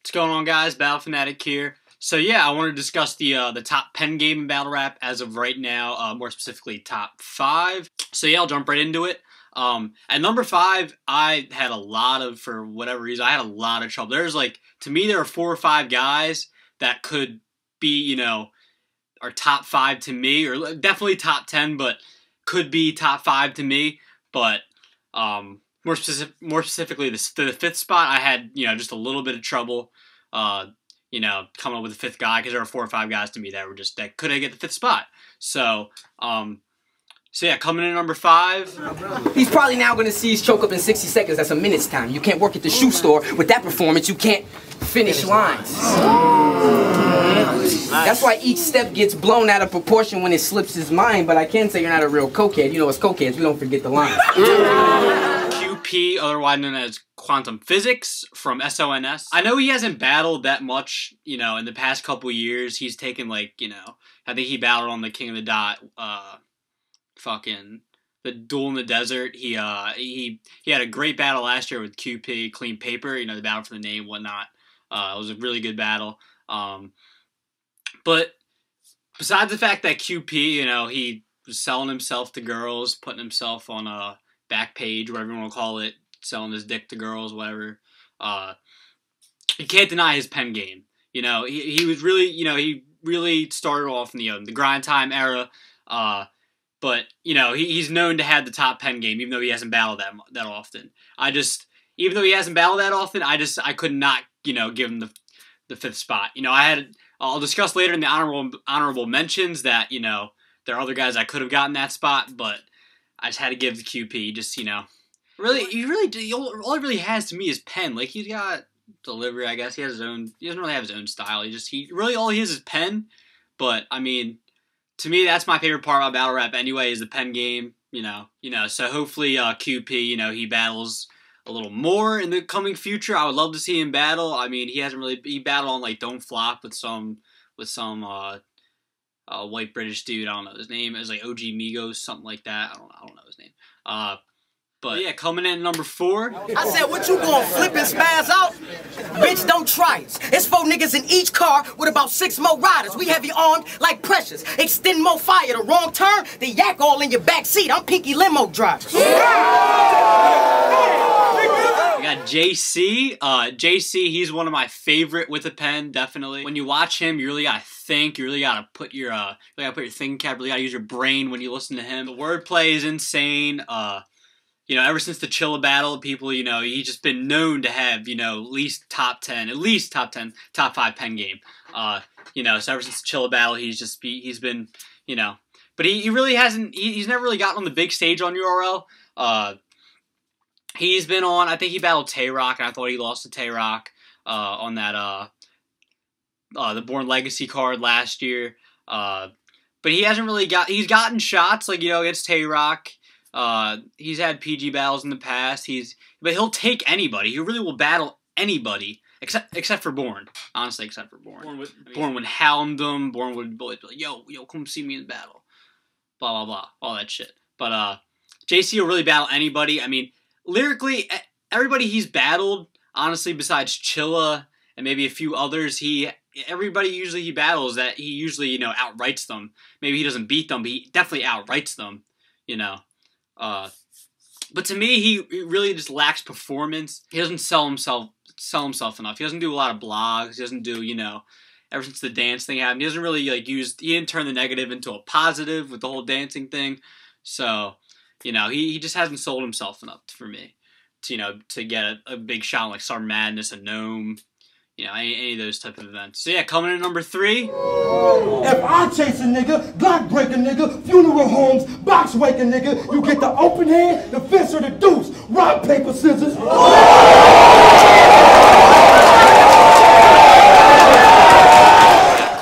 What's going on, guys? Battle Fanatic here. So yeah, I want to discuss the top pen game in Battle Rap as of right now, more specifically top 5. So yeah, I'll jump right into it. At number 5, I had a lot of, for whatever reason, I had a lot of trouble. There's like, to me, there are 4 or 5 guys that could be, you know, are top 5 to me, or definitely top 10, but could be top 5 to me. But more specifically, the 5th spot, I had, you know, just a little bit of trouble, you know, coming up with the 5th guy, because there were 4 or 5 guys to me that were just, that couldn't get the 5th spot. So yeah, coming in at number 5. He's probably now going to see his choke up in 60 seconds. That's a minute's time. You can't work at the shoe store with that performance. You can't finish lines. That's why each step gets blown out of proportion when it slips his mind. But I can say you're not a real cokehead. You know, as cokeheads, we don't forget the lines. QP, otherwise known as Quantum Physics, from SONS. I know he hasn't battled that much, you know, in the past couple years. He's taken, like, you know, I think he battled on the King of the Dot, fucking the Duel in the Desert. He had a great battle last year with QP, Clean Paper, you know, the battle for the name, whatnot. It was a really good battle. But besides the fact that QP, you know, he was selling himself to girls, putting himself on a back page, whatever you want to call it, selling his dick to girls, whatever. You can't deny his pen game. You know, he was really, you know, he really started off in the grind time era. But, you know, he's known to have the top pen game, even though he hasn't battled that often. Even though he hasn't battled that often, I could not, you know, give him the 5th spot. You know, I'll discuss later in the honorable mentions that, you know, there are other guys I could have gotten that spot, but I just had to give the QP. Just, you know, all he really has to me is pen. Like, he's got delivery, I guess. He doesn't really have his own style. All he is pen. But I mean, to me, that's my favorite part about Battle Rap anyway, is the pen game. You know. So hopefully, QP, you know, he battles a little more in the coming future. I would love to see him battle. I mean, he battled on, like, Don't Flop with some white British dude. I don't know his name. It was like OG Migos, something like that. I don't know his name. But yeah, coming in at number 4. I said, what you gonna flip and spaz out? Bitch, don't try us. It's 4 niggas in each car with about 6 more riders. We heavy armed like Precious. Extend more fire. The wrong turn, the yak all in your back seat. I'm Pinky Limo drivers. We got JC. JC, he's one of my favorite with a pen, definitely. When you watch him, you really gotta think. You really gotta put your thinking cap. You really gotta use your brain when you listen to him. The wordplay is insane. You know, ever since the Chilla battle, people, you know, he's just been known to have, you know, at least top 5 pen game. You know, so ever since the Chilla battle, he's been, you know, but he really hasn't, he's never really gotten on the big stage on URL. He's been on, I think he battled Tay-Rock, and I thought he lost to Tay-Rock on that, the Born Legacy card last year. But he hasn't really he's gotten shots, like, you know, against Tay-Rock. He's had PG battles in the past. But he'll take anybody. He really will battle anybody, except for Born. Honestly, except for Born. Born would hound them. Born would be like, yo, come see me in battle. Blah, blah, blah. All that shit. But, JC will really battle anybody. I mean, lyrically, everybody he's battled, honestly, besides Chilla and maybe a few others, everybody usually he battles that he usually, you know, outrights them. Maybe he doesn't beat them, but he definitely outrights them, you know. But to me, he really just lacks performance. He doesn't sell himself enough. He doesn't do a lot of blogs. He doesn't do, you know, ever since the dance thing happened, he doesn't really, like, he didn't turn the negative into a positive with the whole dancing thing. So, you know, he just hasn't sold himself enough for me to, you know, to get a big shot on, like, Summer Madness, a Gnome, you know, any of those type of events. So yeah, coming in at number 3. If I chase a nigga, block break a nigga, funeral homes, box wake a nigga, you get the open hand, the fist, or the deuce. Rock, paper, scissors.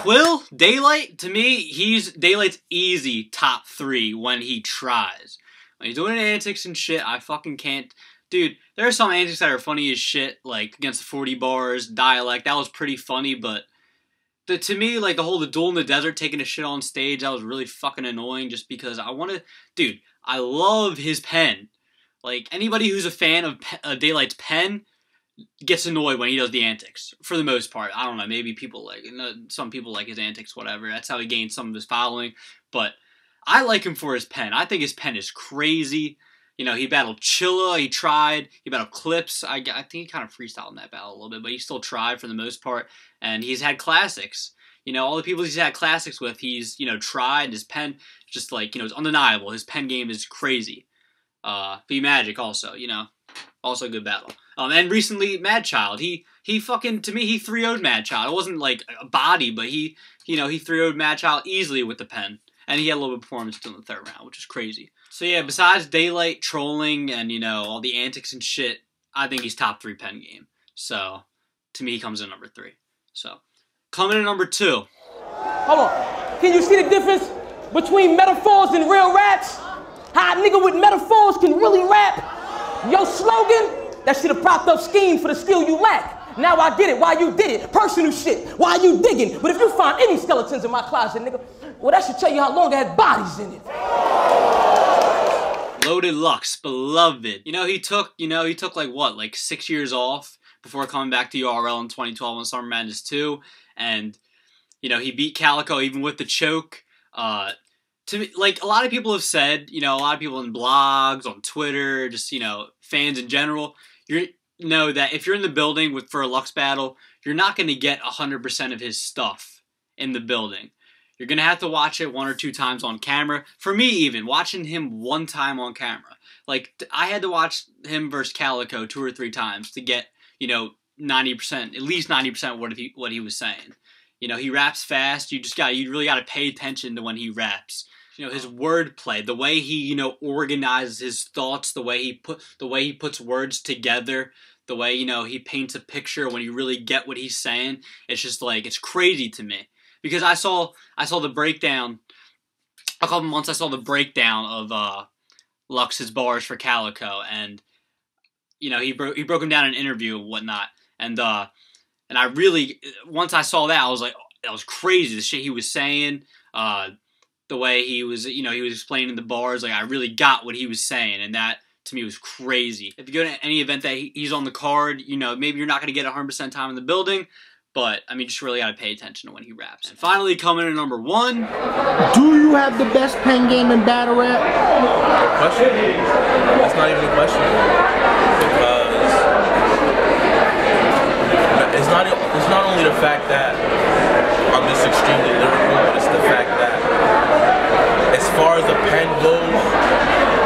Quill, Daylight, to me, Daylight's easy top 3 when he tries. When he's doing antics and shit, I fucking can't. Dude, there are some antics that are funny as shit, like against the 40 bars, Dialect, that was pretty funny, but to me, like, the Duel in the Desert, taking a shit on stage, that was really fucking annoying, just because dude, I love his pen. Like, anybody who's a fan of Daylight's pen, gets annoyed when he does the antics, for the most part. I don't know, maybe people like, some people like his antics, whatever. That's how he gains some of his following. But I like him for his pen. I think his pen is crazy. You know, he battled Chilla, he battled Clips. I think he kind of freestyled in that battle a little bit, but he still tried for the most part. And he's had classics. You know, all the people he's had classics with, he's, you know, tried. His pen, just like, you know, it's undeniable. His pen game is crazy. V Magic also, you know, also a good battle. And recently, Madchild, he fucking, to me, he 3-0'd Madchild. It wasn't like a body, but he 3-0'd Madchild easily with the pen. And he had a little bit of performance in the third round, which is crazy. So yeah, besides Daylight trolling and, you know, all the antics and shit, I think he's top 3 pen game. So, to me, he comes in number 3. So, coming in number 2. Hold on. Can you see the difference between metaphors and real raps? How a nigga with metaphors can really rap? Your slogan, that should have propped up scheme for the skill you lack. Now I get it, why you did it. Personal shit, why you digging? But if you find any skeletons in my closet, nigga, well, that should tell you how long I had bodies in it. Loaded Lux, beloved. You know, he took like what, like 6 years off before coming back to URL in 2012 on Summer Madness 2. And, you know, he beat Calico even with the choke. To me, like, a lot of people have said, you know, a lot of people in blogs, on Twitter, just, you know, fans in general, you know that if you're in the building for a Lux battle, you're not going to get 100% of his stuff in the building. You're going to have to watch it 1 or 2 times on camera. For me, even, watching him 1 time on camera. Like, I had to watch him versus Calico 2 or 3 times to get, you know, 90%, at least 90% of what he was saying. You know, he raps fast. You really got to pay attention to when he raps. You know, his wordplay, the way he, you know, organizes his thoughts, the way he puts words together, the way, you know, he paints a picture when you really get what he's saying. It's just like, it's crazy to me. Because I saw the breakdown a couple months. I saw the breakdown of Lux's bars for Calico, and you know he broke him down in an interview and whatnot. And I really, once I saw that, I was like, oh, that was crazy. The shit he was saying, the way he was, you know, he was explaining the bars. Like, I really got what he was saying, and that to me was crazy. If you go to any event that he's on the card, you know, maybe you're not going to get 100% time in the building. But, I mean, just really got to pay attention to when he raps. And finally, coming in number 1. Do you have the best pen game in battle rap? Question? That's not even a question. Because it's not only the fact that I'm just extremely lyrical, but it's the fact that as far as the pen goes,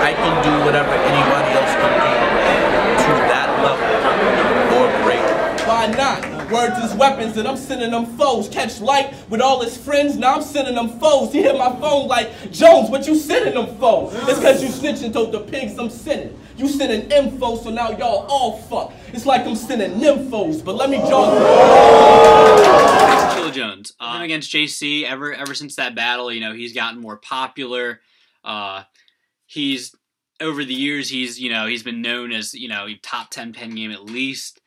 I can do whatever anybody else can do to that level or greater. Why not? Words is weapons and I'm sending them foes. Catch light with all his friends, now I'm sending them foes. He hit my phone like, Jones, what you sending them for? It's cause you snitching, told the pigs I'm sending. You sending info, so now y'all all fuck. It's like I'm sending nymphos, but let me draw. Chilla Jones. Him against JC, ever since that battle, you know, he's gotten more popular. He's, over the years, he's been known as, you know, top 10 pen game at least.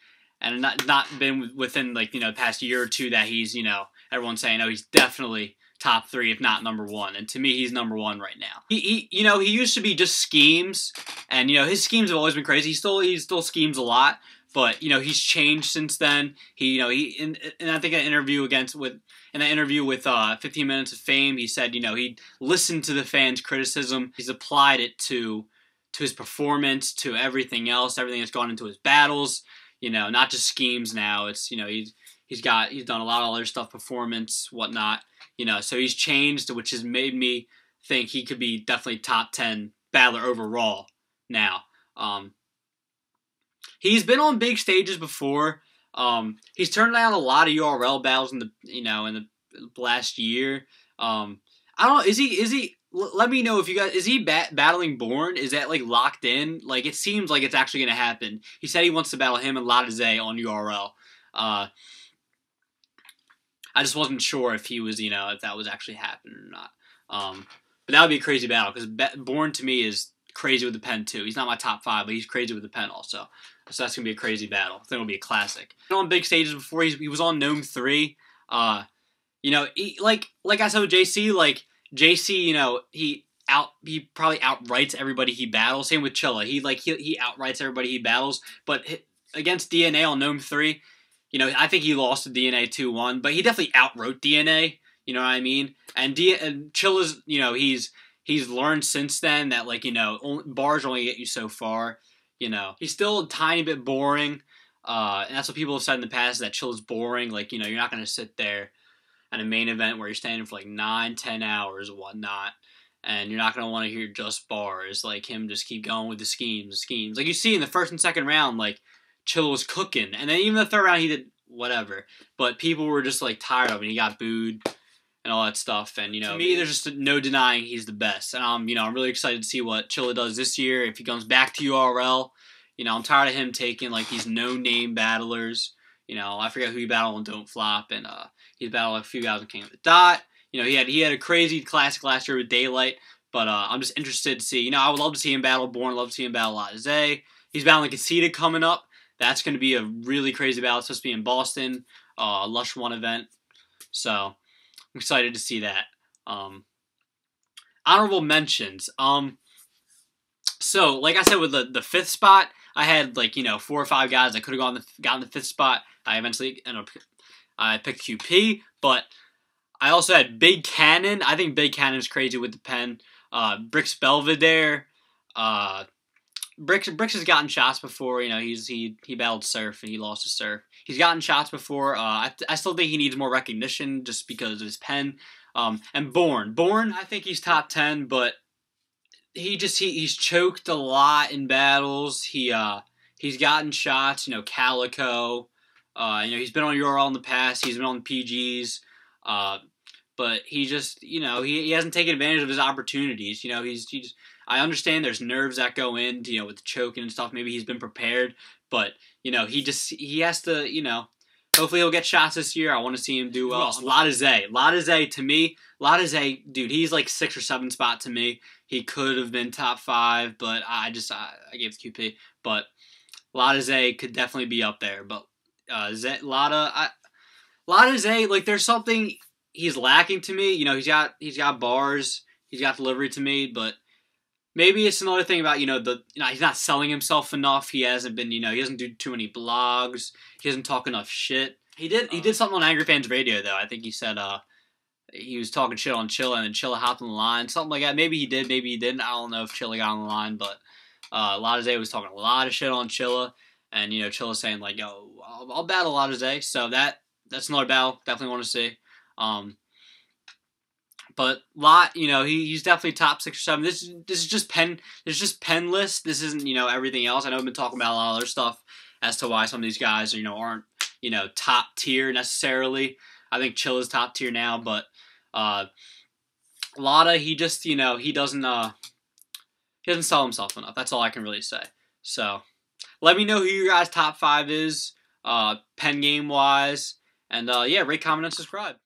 And not been within, like, you know, the past year or 2 that he's, you know, everyone's saying, oh, he's definitely top 3, if not number 1. And to me, he's number 1 right now. He you know, he used to be just schemes, and, you know, his schemes have always been crazy. He still schemes a lot, but, you know, he's changed since then. And I think in an interview with 15 Minutes of Fame, he said, you know, he listened to the fans' criticism. He's applied it to his performance, to everything else, everything that's gone into his battles. You know, not just schemes now. It's, you know, he's done a lot of other stuff, performance, whatnot. You know, so he's changed, which has made me think he could be definitely top 10 battler overall now. He's been on big stages before. He's turned down a lot of URL battles in the last year. I don't know. Is he? Let me know if you guys, is he battling Born? Is that, like, locked in? Like, it seems like it's actually going to happen. He said he wants to battle him and Latizé on URL. I just wasn't sure if he was, you know, if that was actually happening or not. But that would be a crazy battle, because Born to me is crazy with the pen too. He's not my top 5, but he's crazy with the pen also. So that's going to be a crazy battle. I think it'll be a classic. He's been on big stages before. He was on Gnome 3. You know, like I said with JC, like, JC, you know, he probably outrights everybody he battles. Same with Chilla. He outrights everybody he battles. But against DNA on Gnome 3, you know, I think he lost to DNA 2-1, but he definitely outwrote DNA. You know what I mean? And Chilla's, you know, he's learned since then that, like, you know, bars only get you so far. You know, he's still a tiny bit boring. And that's what people have said in the past, that Chilla's boring. Like, you know, you're not going to sit there at a main event where you're standing for like 9-10 hours and whatnot, and you're not going to want to hear just bars, like him just keep going with the schemes. Like you see in the first and second round, like Chilla was cooking, and then even the third round he did whatever, but people were just like tired of it. He got booed and all that stuff, and you know, to me, there's just no denying he's the best. And you know, I'm really excited to see what Chilla does this year if he comes back to URL. You know, I'm tired of him taking like these no-name battlers. You know, I forget who he battled on Don't Flop, and he's battled a few guys on King of the Dot. You know, he had a crazy classic last year with Daylight, but I'm just interested to see. You know, I would love to see him battle Born, love to see him battle Latizé. He's battling Conceited coming up. That's going to be a really crazy battle. It's supposed to be in Boston, Lush 1 event. So, I'm excited to see that. Honorable mentions. So, like I said, with the 5th spot, I had, like, you know, 4 or 5 guys that could have gotten the 5th spot. I eventually I picked QP, but I also had Big Cannon. I think Big Cannon's crazy with the pen. Brix Belvedere. Brix has gotten shots before. You know, he battled Surf and he lost to Surf. He's gotten shots before. I still think he needs more recognition just because of his pen. And Born, I think he's top 10, but he's choked a lot in battles. He's gotten shots. You know, Calico. You know, he's been on URL in the past. He's been on PGs. But he just, you know, he hasn't taken advantage of his opportunities. You know, he's I understand there's nerves that go in, you know, with the choking and stuff. Maybe he's been prepared, but, you know, he has to, you know, hopefully he'll get shots this year. I want to see him do well. Latizé, to me, dude, he's like 6 or 7 spot to me. He could have been top 5, but I gave the QP. But Latizé could definitely be up there. But Latizé, like, there's something he's lacking to me. You know, he's got bars, he's got delivery to me, but maybe it's another thing about, you know, he's not selling himself enough. He hasn't been, you know, he doesn't do too many blogs. He doesn't talk enough shit. He did something on Angry Fans Radio though. I think he said he was talking shit on Chilla, and then Chilla hopped on the line, something like that. Maybe he did, maybe he didn't. I don't know if Chilla got on the line, but Latizé was talking a lot of shit on Chilla, and, you know, Chilla saying like, yo, I'll battle Latizé. So that's another battle. Definitely want to see. But you know, he's definitely top 6 or 7. This is just pen. This is just pen list. This isn't, you know, everything else. I know I've been talking about a lot of other stuff as to why some of these guys, you know, aren't, you know, top tier necessarily. I think Chilla's top tier now, but Lata, he just, you know, he doesn't sell himself enough. That's all I can really say. So let me know who your guys' top 5 is, pen game wise, and yeah, rate, comment, and subscribe.